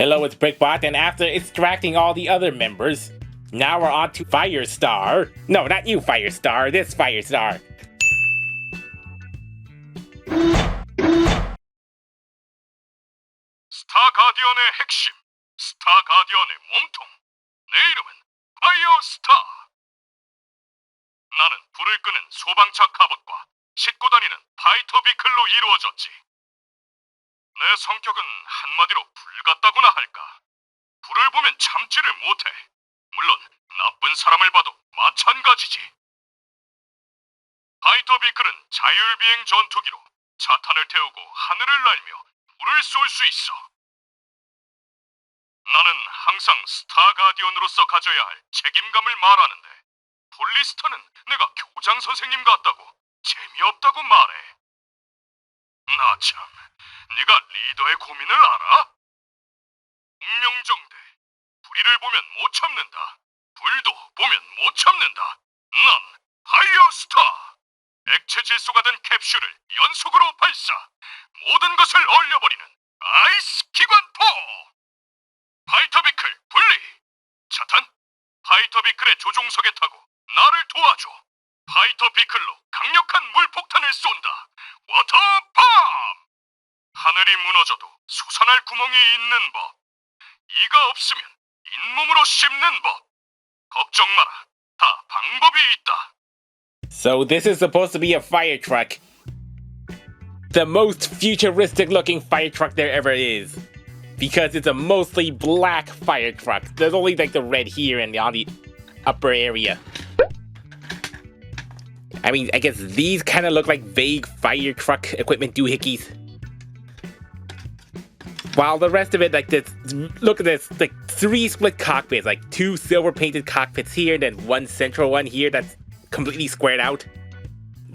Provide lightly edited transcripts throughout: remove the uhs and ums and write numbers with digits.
Hello, it's BrickBot, and after extracting all the other members, now we're on to Firestar. No, not you, Firestar, this Firestar. 스타 가디언의 핵심, 스타 가디언의 몸통. 내 이름은 파이어스타. 나는 불을 끄는 소방차 카봇과 싣고 다니는 파이터 비클로 이루어졌지. 내 성격은 한마디로 불 같다고나 할까. 불을 보면 참지를 못해. 물론 나쁜 사람을 봐도 마찬가지지. 파이터 비클은 자율비행 전투기로 자탄을 태우고 하늘을 날며 불을 쏠 수 있어. 나는 항상 스타 가디언으로서 가져야 할 책임감을 말하는데 폴리스타는 내가 교장 선생님 같다고 재미없다고 말해. 나 참, 네가 리더의 고민을 알아? 운명정대, 불의를 보면 못 참는다. 불도 보면 못 참는다. 난 파이어스타. 액체 질소가 된 캡슐을 연속으로 발사. 모든 것을 얼려버리는 아이스 기관포. 파이터 비클 분리. 차탄, 파이터 비클의 조종석에 타고 나를 도와줘. 파이터 비클로 강력한 물폭탄을 쏜다. 워터팜! 하늘이 무너져도 솟아날 구멍이 있는 법. 이가 없으면 잇몸으로 씹는 법. 걱정 마라. 다 방법이 있다. So this is supposed to be a fire truck. The most futuristic looking fire truck there ever is. Because it's a mostly black fire truck. There's only like the red here and on the upper area. I mean, I guess these kind of look like vague fire truck equipment doohickeys. While the rest of it, like this, look at this, like 3 split cockpits, like 2 silver painted cockpits here, and then 1 central one here that's completely squared out.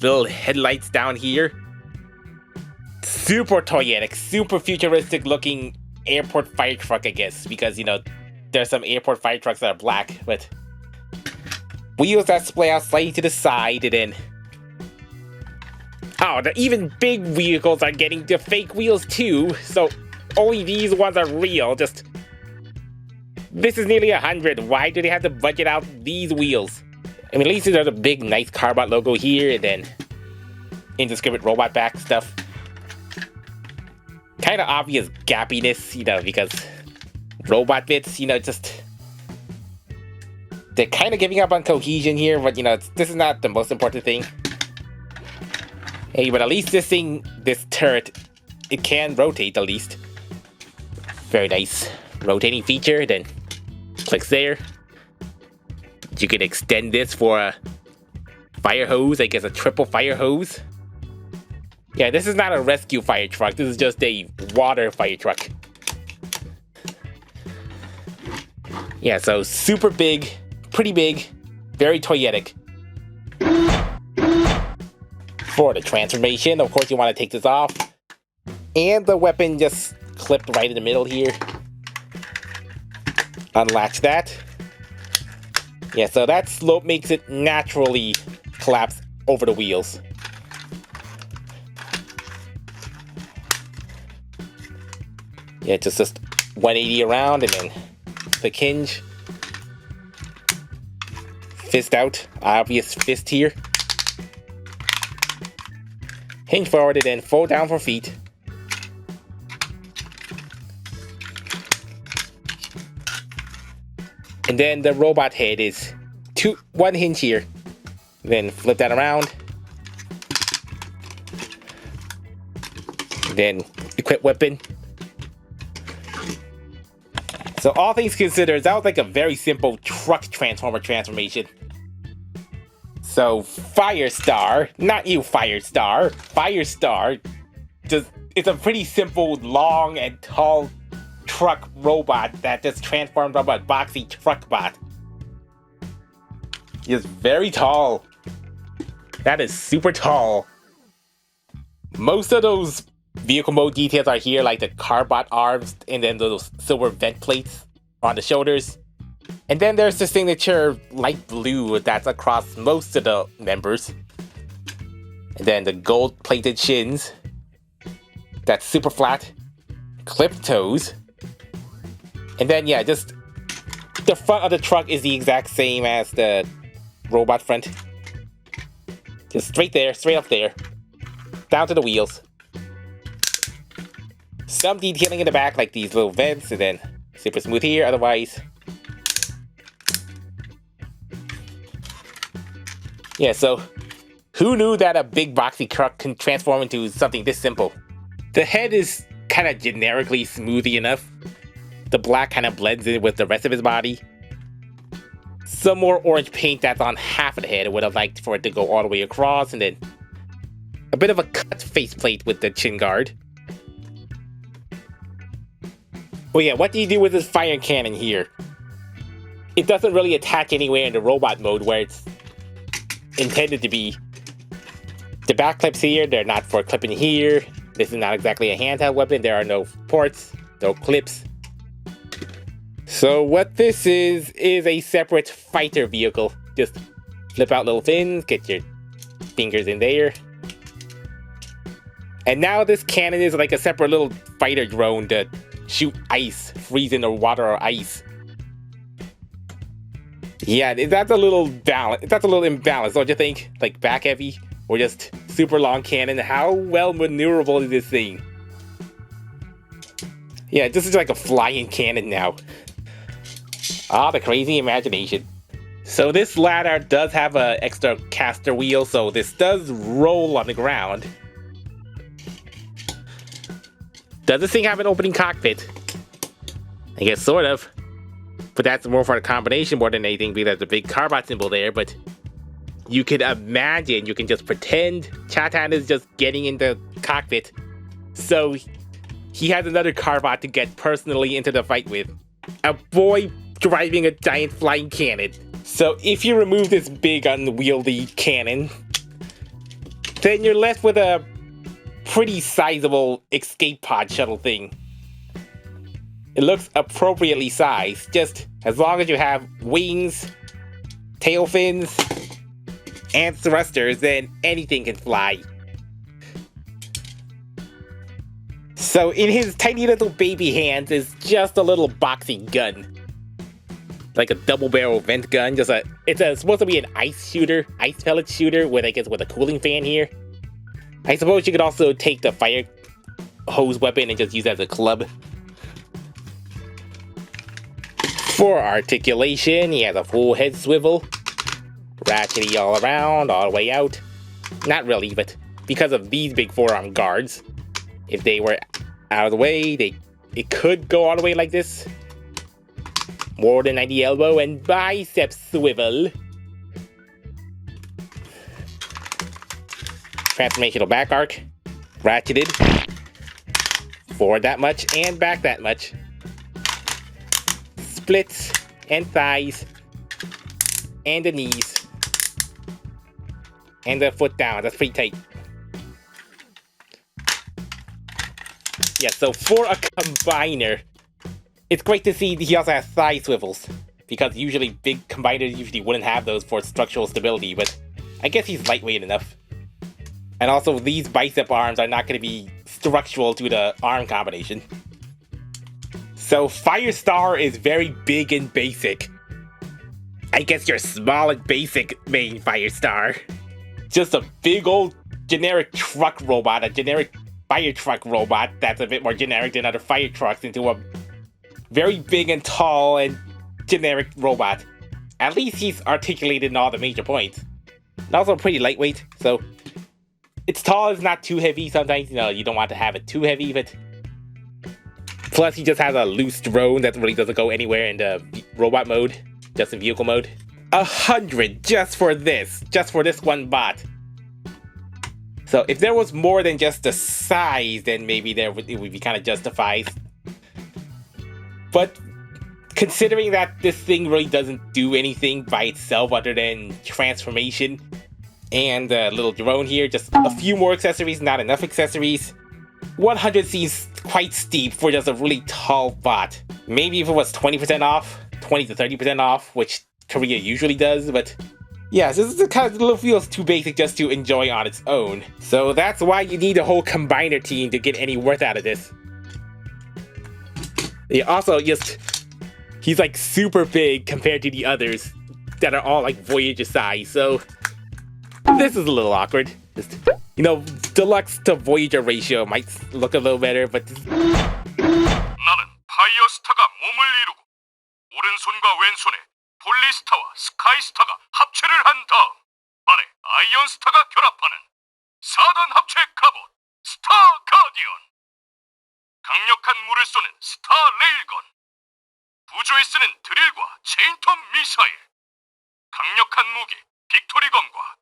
Little headlights down here. Super toyetic, super futuristic looking airport fire truck, I guess, because, you know, there's some airport fire trucks that are black, but wheels that splay out slightly to the side, and then the even big vehicles are getting the fake wheels too, so only these ones are real. Just, this is nearly 100. Why do they have to budget out these wheels? I mean, at least there's a big, nice Carbot logo here, and then indiscriminate robot back stuff. Kind of obvious gappiness, you know, because robot bits, you know, just, they're kind of giving up on cohesion here, but, you know, this is not the most important thing. Hey, but at least this thing, this turret, it can rotate at least. Very nice rotating feature. Then clicks there. You can extend this for a fire hose, I guess a triple fire hose. Yeah, this is not a rescue fire truck. This is just a water fire truck. Yeah, so super big, pretty big, very toyetic. For the transformation, of course, you want to take this off. And the weapon just clipped right in the middle here. Unlatch that. Yeah, so that slope makes it naturally collapse over the wheels. Yeah, just 180 around and then the hinge. Fist out, obvious fist here. Hinge forward and then fold down for feet. And then the robot head is 1 hinge here. Then flip that around. Then equip weapon. So all things considered, that was like a very simple truck transformer transformation. So Firestar, not you Firestar, Firestar, it's a pretty simple, long and tall truck robot that just transforms from a boxy truck bot. It's very tall. That is super tall. Most of those vehicle mode details are here, like the Carbot arms and then those silver vent plates on the shoulders. And then there's the signature light blue that's across most of the members. And then the gold plated shins. That's super flat. Clipped toes. And then, yeah, just the front of the truck is the exact same as the robot front. Just straight there, straight up there. Down to the wheels. Some detailing in the back, like these little vents, and then super smooth here, otherwise. Yeah, so who knew that a big boxy truck can transform into something this simple? The head is kind of generically smoothie enough. The black kind of blends in with the rest of his body. Some more orange paint that's on half of the head. I would have liked for it to go all the way across, and then a bit of a cut faceplate with the chin guard. Oh yeah, what do you do with this fire cannon here? It doesn't really attach anywhere in the robot mode where it's intended to be. The back clips here, they're not for clipping here. This is not exactly a handheld weapon. There are no ports, no clips. So what this is a separate fighter vehicle. Just flip out little fins, get your fingers in there. And now this cannon is like a separate little fighter drone to shoot ice, freezing or water or ice. Yeah, that's a little imbalance, don't you think? Like back heavy or just super long cannon. How well maneuverable is this thing? Yeah, this is like a flying cannon now. Ah, the crazy imagination. So this ladder does have an extra caster wheel, so this does roll on the ground. Does this thing have an opening cockpit? I guess sort of. But that's more for the combination more than anything because there's a big Carbot symbol there, but you could imagine, you can just pretend Chatan is just getting in the cockpit. So he has another Carbot to get personally into the fight with. A boy driving a giant flying cannon. So if you remove this big unwieldy cannon, then you're left with a pretty sizable escape pod shuttle thing. It looks appropriately sized, just as long as you have wings, tail fins, and thrusters, then anything can fly. So in his tiny little baby hands is just a little boxing gun. Like a double barrel vent gun, it's supposed to be an ice pellet shooter with, I guess, with a cooling fan here. I suppose you could also take the fire hose weapon and just use it as a club. For articulation, he has a full head swivel. Ratchety all around, all the way out. Not really, but because of these big forearm guards, if they were out of the way, it could go all the way like this. More than 90 elbow and bicep swivel. Transformational back arc. Ratcheted. Forward that much and back that much. Splits and thighs. And the knees. And the foot down. That's pretty tight. Yeah, so for a combiner, it's great to see he also has thigh swivels, because usually big combiners usually wouldn't have those for structural stability, but I guess he's lightweight enough. And also these bicep arms are not going to be structural to the arm combination. So Firestar is very big and basic. I guess you're small and basic, main Firestar. Just a big old generic truck robot, a generic fire truck robot that's a bit more generic than other fire trucks into a very big and tall and generic robot. At least he's articulated in all the major points. And also pretty lightweight, so it's tall, it's not too heavy. Sometimes, you don't want to have it too heavy, but plus he just has a loose drone that really doesn't go anywhere in the robot mode, just in vehicle mode. 100 just for this one bot. So if there was more than just the size, then maybe it would be kind of justified. But considering that this thing really doesn't do anything by itself other than transformation and a little drone here, just a few more accessories, not enough accessories, 100 seems quite steep for just a really tall bot. Maybe if it was 20% off, 20 to 30% off, which Korea usually does, but yeah, this is the kind of little feels too basic just to enjoy on its own. So that's why you need a whole combiner team to get any worth out of this. Yeah, also just he's like super big compared to the others that are all like Voyager size, so this is a little awkward. Just, you know, deluxe to Voyager ratio might look a little better, but 나는 파이어스타가 몸을 이루고 오른손과 왼손에 폴리스타와 스카이스타가 합체를 한 다음 발에 아이언스타가 결합하는 4단 합체 카봇 스타 가디언. 강력한 물을 쏘는 스타 레일건, 부조에 쓰는 드릴과 체인톱 미사일, 강력한 무기 빅토리건과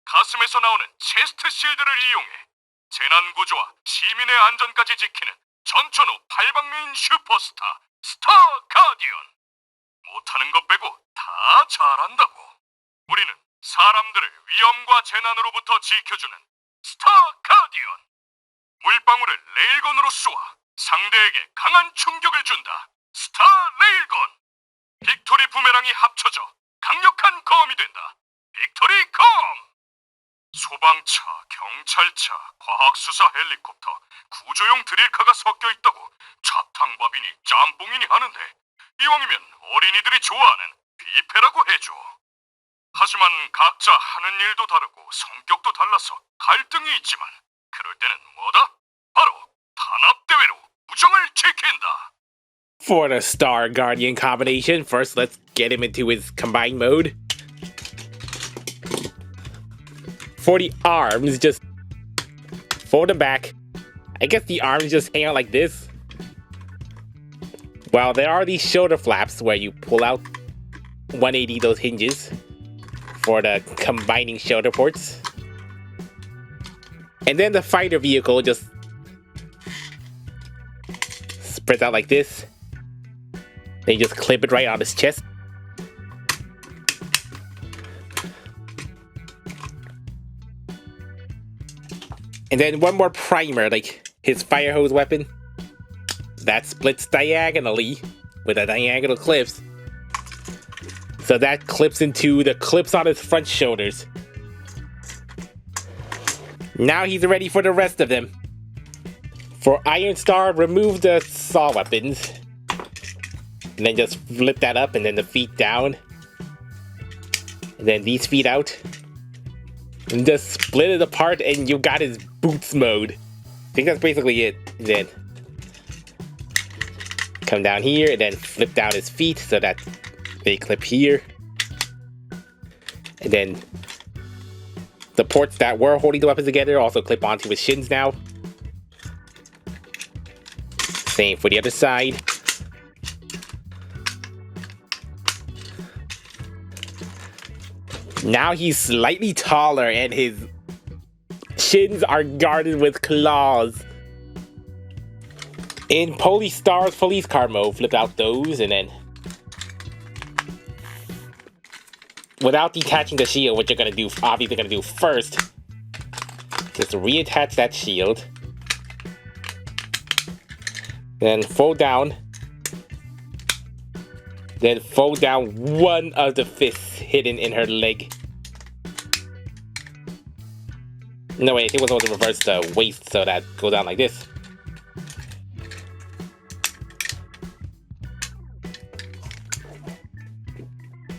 가슴에서 나오는 체스트 실드를 이용해 재난 구조와 시민의 안전까지 지키는 전천후 팔방미인 슈퍼스타 스타 가디언. 못하는 것 빼고 다 잘한다고. 우리는 사람들을 위험과 재난으로부터 지켜주는 스타 가디언. 물방울을 레일건으로 쏘아 상대에게 강한 충격을 준다. 스타 레일건. 빅토리 부메랑이 합쳐져 강력한 검이 된다. 빅토리 검. 소방차, 경찰차, 과학수사 헬리콥터, 구조용 드릴카가 섞여 있다고 차탕밥이니 짬뽕이니 하는데 이왕이면 어린이들이 좋아하는 뷔페라고 해줘. 하지만 각자 하는 일도 다르고 성격도 달라서 갈등이 있지만 그럴 때는 뭐다? 바로 단합대회로 우정을 지킨다. for the Star Guardian combination, first let's get him into his combined mode. For the arms, just fold them back. I guess the arms just hang out like this. Well, there are these shoulder flaps where you pull out 180 those hinges for the combining shoulder ports. And then the fighter vehicle just spreads out like this. Then you just clip it right on his chest. And then one more primer, like his fire hose weapon. That splits diagonally with a diagonal clips. So that clips into the clips on his front shoulders. Now he's ready for the rest of them. For Iron Star, remove the saw weapons. And then just flip that up and then the feet down. And then these feet out. And just split it apart and you got his boots mode. I think that's basically it. And then come down here and then flip down his feet so that they clip here. And then the ports that were holding the weapons together also clip onto his shins now. Same for the other side. Now he's slightly taller and his shins are guarded with claws. In Polystar's police car mode, flip out those and then without detaching the shield, what you're gonna do, obviously gonna do first, just reattach that shield. Then fold down. Then fold down one of the fists hidden in her leg. No, wait, I think we're supposed to reverse the waist so that go down like this.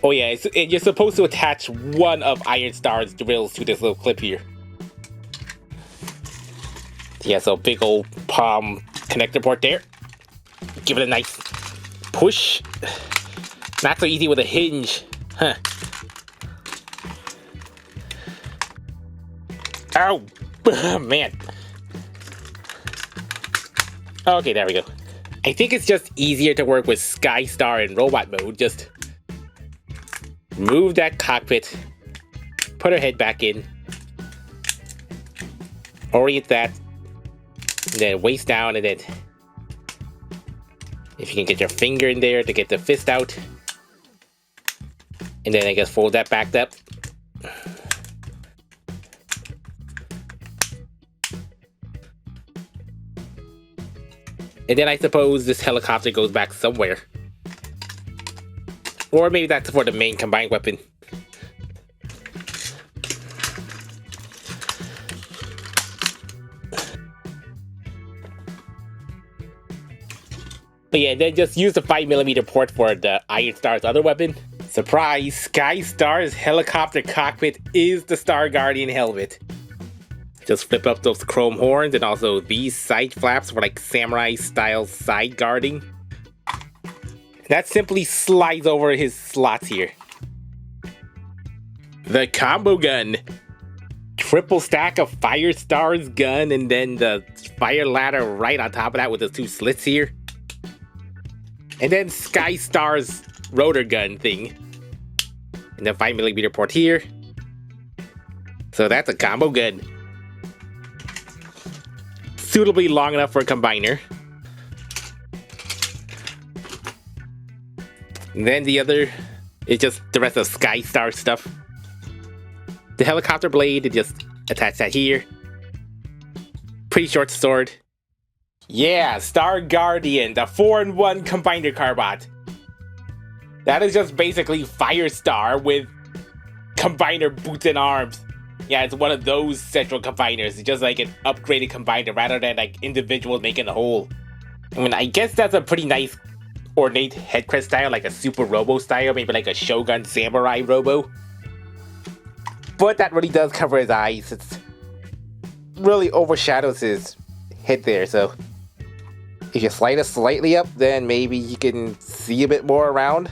Oh yeah, you're supposed to attach one of Iron Star's drills to this little clip here. Yeah, so big old palm connector port there. Give it a nice push. Not so easy with a hinge. Huh. Oh, man. Okay, there we go. I think it's just easier to work with Skystar in robot mode. Just move that cockpit, put her head back in, orient that, and then waist down, and then if you can get your finger in there to get the fist out, and then I guess fold that back up. And then I suppose this helicopter goes back somewhere. Or maybe that's for the main combined weapon. Oh yeah, and then just use the 5mm port for the Iron Star's other weapon. Surprise! Sky Star's helicopter cockpit is the Star Guardian helmet. Just flip up those chrome horns and also these side flaps for like samurai style side guarding. That simply slides over his slots here. The combo gun. Triple stack of Firestar's gun and then the fire ladder right on top of that with the 2 slits here. And then Sky Star's rotor gun thing. And the 5mm port here. So that's a combo gun. Suitably long enough for a combiner. And then the other is just the rest of Sky Star stuff. The helicopter blade, just attach that here. Pretty short sword. Yeah, Star Guardian, the 4-in-1 combiner Carbot. That is just basically Firestar with combiner boots and arms. Yeah, it's one of those central combiners. It's just like an upgraded combiner rather than like individuals making a whole. I mean, I guess that's a pretty nice ornate head crest style, like a Super Robo style, maybe like a Shogun Samurai Robo. But that really does cover his eyes. It really overshadows his head there, so if you slide it slightly up, then maybe you can see a bit more around.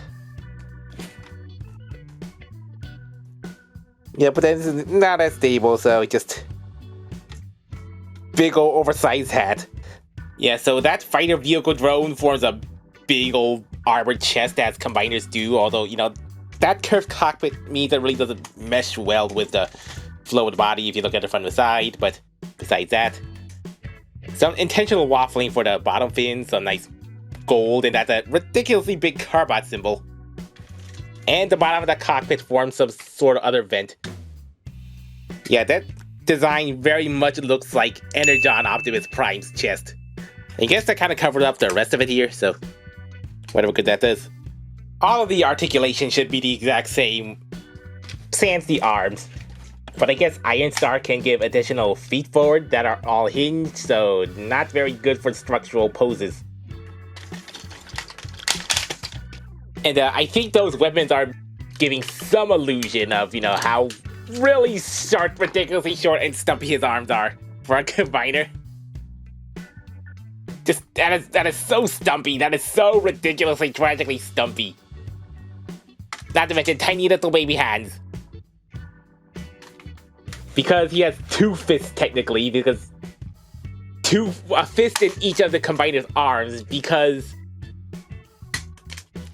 Yeah, but then it's not as stable, so just big ol' oversized hat. Yeah, so that fighter vehicle drone forms a big old armored chest as combiners do, although, you know, that curved cockpit means it really doesn't mesh well with the flow of the body if you look at it from the side, but besides that, some intentional waffling for the bottom fin, some nice gold, and that's a ridiculously big Carbot symbol. And the bottom of the cockpit forms some sort of other vent. Yeah, that design very much looks like Energon Optimus Prime's chest. I guess that kind of covered up the rest of it here, so whatever good that does. All of the articulation should be the exact same, sans the arms. But I guess Iron Star can give additional feet forward that are all hinged, so not very good for structural poses. And I think those weapons are giving some illusion of, you know, how really short, ridiculously short and stumpy his arms are for a combiner. Just, that is so stumpy, that is so ridiculously, tragically stumpy. Not to mention tiny little baby hands. Because he has 2 fists technically, because a fist in each of the combiner's arms, because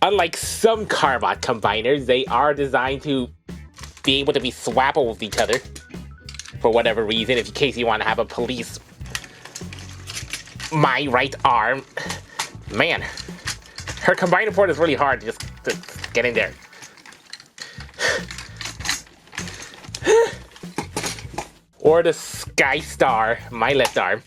unlike some Carbot combiners, they are designed to be able to be swappable with each other. For whatever reason, in case you want to have a police my right arm. Man, her combiner port is really hard to just to get in there. Or the Sky Star, my left arm.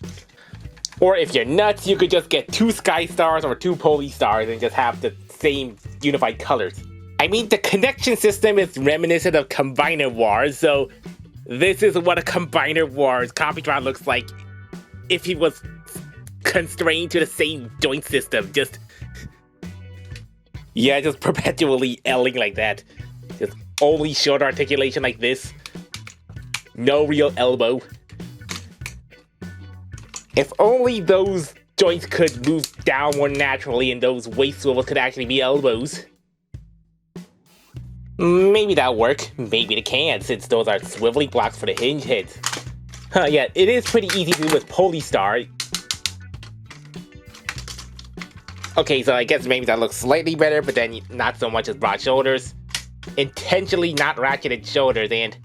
Or if you're nuts, you could just get 2 Sky Stars or 2 Poly Stars and just have the same unified colors. I mean, the connection system is reminiscent of Combiner Wars, so this is what a Combiner Wars Computron looks like if he was constrained to the same joint system. Just perpetually L-ing like that. Just only short articulation like this. No real elbow. If only those joints could move down more naturally and those waist swivels could actually be elbows. Maybe that'll work. Maybe it can, since those are swiveling blocks for the hinge heads. Yeah, it is pretty easy to do with Polystar. Okay, so I guess maybe that looks slightly better, but then not so much as broad shoulders. Intentionally not ratcheted shoulders, and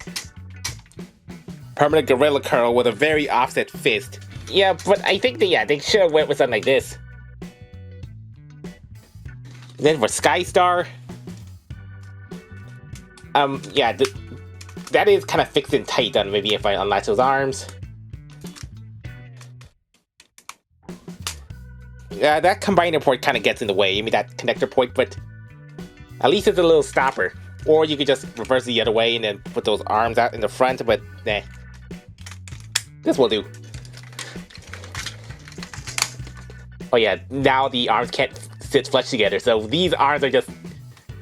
permanent gorilla curl with a very offset fist. Yeah, but I think they should have went with something like this. Then for Sky Star, that is kind of fixed and tight on maybe if I unlatch those arms. Yeah, that combiner port kind of gets in the way. I mean, that connector port, but at least it's a little stopper. Or you could just reverse it the other way and then put those arms out in the front, but nah. This will do. Oh yeah, now the arms can't sit flush together. So these arms are just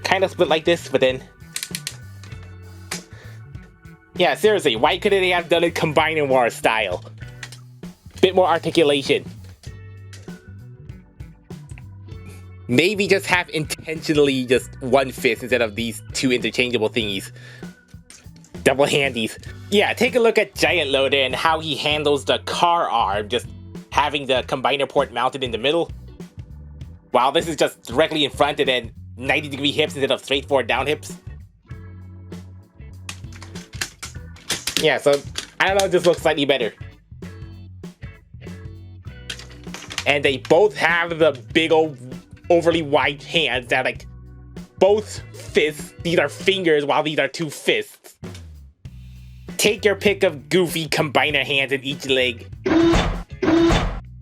kind of split like this, but then... Yeah, seriously, why couldn't they have done it Combiner War style? Bit more articulation. Maybe just have intentionally just one fist instead of these two interchangeable thingies. Double handies. Yeah, take a look at Giant Loader and how he handles the car arm, just having the combiner port mounted in the middle. While this is just directly in front and then 90-degree hips instead of straight forward down hips. Yeah, so, I don't know, it just looks slightly better. And they both have the big old overly wide hands that like both fists. These are fingers while these are two fists. Take your pick of goofy combiner hands in each leg.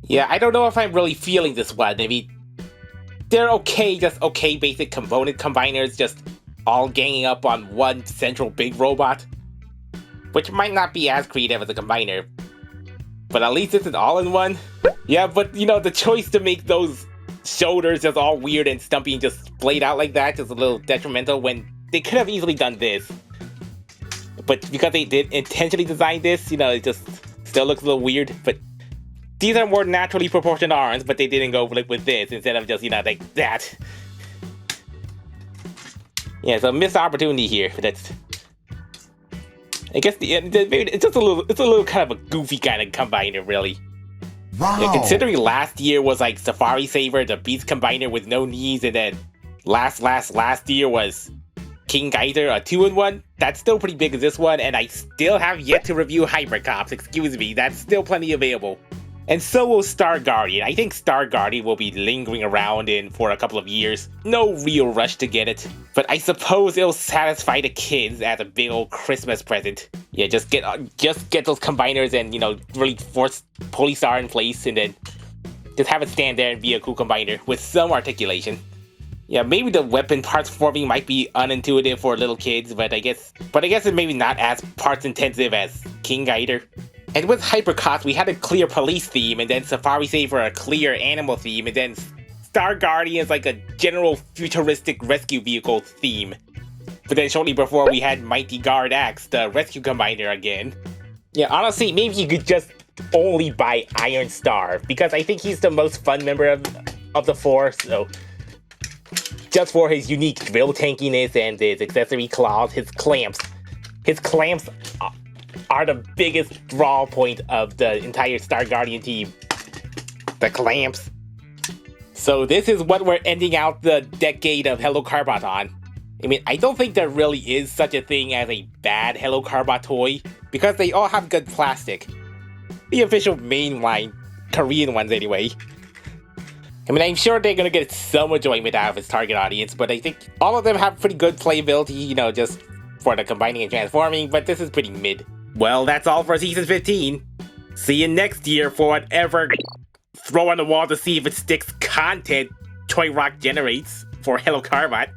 Yeah, I don't know if I'm really feeling this one. I mean, they're okay, just okay basic component combiners, just all ganging up on one central big robot. Which might not be as creative as a combiner. But at least it's an all-in-one. Yeah, but you know, the choice to make those shoulders just all weird and stumpy and just splayed out like that is a little detrimental when they could have easily done this. But because they did intentionally design this, you know, it just still looks a little weird. But these are more naturally proportioned arms, but they didn't go like with this instead of just, you know, like that. Yeah, so missed opportunity here. That's, I guess it's just a little kind of a goofy kind of combiner, really. Wow. Yeah, considering last year was like Safari Saver, the Beast Combiner with no knees, and then last year was King Geyser, a 2-in-1. That's still pretty big as this one, and I still have yet to review Hypercops, excuse me, that's still plenty available. And so will Star Guardian. I think Star Guardian will be lingering around for a couple of years. No real rush to get it. But I suppose it'll satisfy the kids as a big old Christmas present. Yeah, just get those combiners and, you know, really force Polystar in place and then just have it stand there and be a cool combiner with some articulation. Yeah, maybe the weapon parts forming might be unintuitive for little kids, but I guess it's maybe not as parts intensive as King Geyser. And with Hypercops, we had a clear police theme, and then Safari Saver a clear animal theme, and then Star Guardian is like a general futuristic rescue vehicle theme. But then shortly before, we had Mighty Guard Axe, the rescue combiner again. Yeah, honestly, maybe you could just only buy Iron Star, because I think he's the most fun member of the four, so... Just for his unique drill tankiness and his accessory claws, his clamps. His clamps are the biggest draw point of the entire Star Guardian team. The clamps. So this is what we're ending out the decade of helloCarbot on. I mean, I don't think there really is such a thing as a bad helloCarbot toy, because they all have good plastic. The official mainline Korean ones anyway. I mean, I'm sure they're gonna get some enjoyment out of its target audience, but I think all of them have pretty good playability, you know, just for the combining and transforming, but this is pretty mid. Well, that's all for Season 15. See you next year for whatever throw on the wall to see if it sticks content Toy Rock generates for helloCarbot.